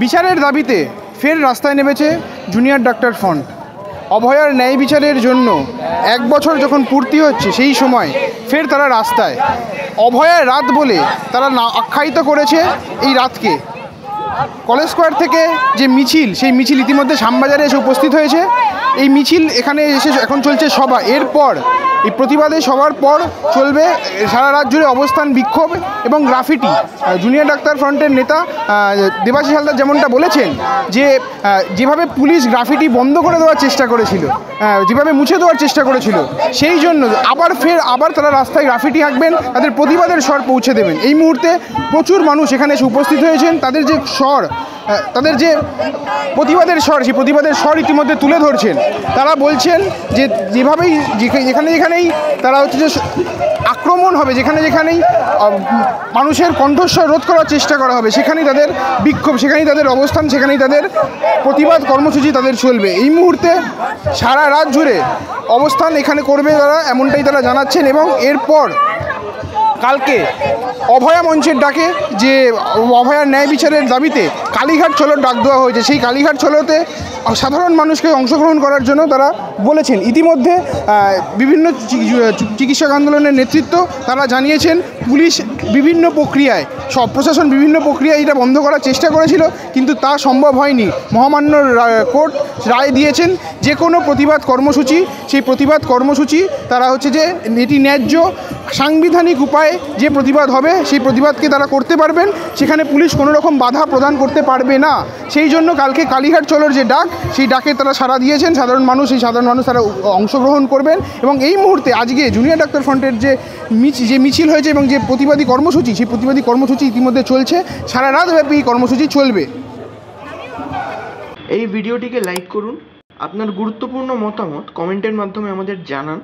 বিচারের দাবিতে ফের রাস্তায় নেমেছে জুনিয়র ডাক্তার ফ্রন্ট। অভয়ার ন্যায় বিচারের জন্য 1 বছর যখন পূর্তি হচ্ছে সেই সময় ফের তারা রাস্তায়। অভয়ার রাত বলে তারা আখ্যায়িত করেছে এই রাতকে। কলেজ স্কোয়ার থেকে যে মিছিল, সেই মিছিল ইতিমধ্যে শ্যামবাজারে এসে উপস্থিত হয়েছে। এই মিছিল এখানে এসে এখন চলছে সভা। এরপর এই প্রতিবাদে সবার পর চলবে সারা রাত জুড়ে অবস্থান, বিক্ষোভ এবং গ্রাফিটি। জুনিয়র ডাক্তার ফ্রন্টের নেতা দেবাশিস হালদার যেমনটা বলেছেন যে যেভাবে পুলিশ গ্রাফিটি বন্ধ করে দেওয়ার চেষ্টা করেছিল, যেভাবে মুছে দেওয়ার চেষ্টা করেছিল, সেই জন্য আবার তারা রাস্তায় গ্রাফিটি আঁকবেন, তাদের প্রতিবাদের স্বর পৌঁছে দেবেন। এই মুহূর্তে প্রচুর মানুষ এখানে এসে উপস্থিত হয়েছেন। তাদের যে স্বর, তাদের যে প্রতিবাদের স্বর, সেই প্রতিবাদের স্বর ইতিমধ্যে তুলে ধরছেন। তারা বলছেন যে যেভাবেই যেখানেই তারা হচ্ছে যে আক্রমণ হবে, যেখানেই মানুষের কণ্ঠস্বর রোধ করার চেষ্টা করা হবে, সেখানেই তাদের বিক্ষোভ, সেখানেই তাদের অবস্থান, সেখানেই তাদের প্রতিবাদ কর্মসূচি তাদের চলবে। এই মুহূর্তে সারা রাত জুড়ে অবস্থান এখানে করবে তারা, এমনটাই তারা জানাচ্ছেন। এবং এরপর কালকে অভয়া মঞ্চের ডাকে, যে অভয়ার ন্যায় বিচারের দাবিতে কালীঘাট চলোর ডাক দেওয়া হয়েছে, সেই কালীঘাট চলোতে সাধারণ মানুষকে অংশগ্রহণ করার জন্য তারা বলেছেন। ইতিমধ্যে বিভিন্ন চিকিৎসক আন্দোলনের নেতৃত্ব তারা জানিয়েছেন পুলিশ বিভিন্ন প্রক্রিয়ায়, প্রশাসন বিভিন্ন প্রক্রিয়ায় এটা বন্ধ করার চেষ্টা করেছিল, কিন্তু তা সম্ভব হয়নি। মহামান্য কোর্ট রায় দিয়েছেন যে কোনো প্রতিবাদ কর্মসূচি, সেই প্রতিবাদ কর্মসূচি তারা হচ্ছে যে এটি ন্যায্য সাংবিধানিক উপায়ে যে প্রতিবাদ হবে, সেই প্রতিবাদকে তারা করতে পারবেন, সেখানে পুলিশ কোনো রকম বাধা প্রদান করতে পারবে না। সেই জন্য কালকে কালীঘাট চলোর যে ডাক, সেই ডাকে তারা সাড়া দিয়েছেন। সাধারণ মানুষ তারা অংশগ্রহণ করবেন। এবং এই মুহূর্তে আজকে জুনিয়র ডাক্তার ফ্রন্টের যে মিছিল হয়েছে এবং যে প্রতিবাদী কর্মসূচি, সেই প্রতিবাদী কর্মসূচি ইতিমধ্যে চলছে, সারা রাতব্যাপী এই কর্মসূচি চলবে। এই ভিডিওটিকে লাইক করুন, আপনার গুরুত্বপূর্ণ মতামত কমেন্টের মাধ্যমে আমাদের জানান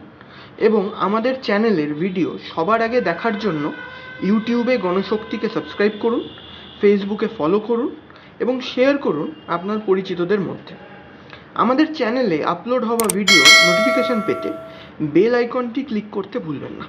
এবং আমাদের চ্যানেলের ভিডিও সবার আগে দেখার জন্য ইউটিউবে গণশক্তিকে সাবস্ক্রাইব করুন, ফেসবুকে ফলো করুন এবং শেয়ার করুন আপনার পরিচিতদের মধ্যে। আমাদের চ্যানেলে আপলোড হওয়া ভিডিও নোটিফিকেশন পেতে বেল আইকনটি ক্লিক করতে ভুলবেন না।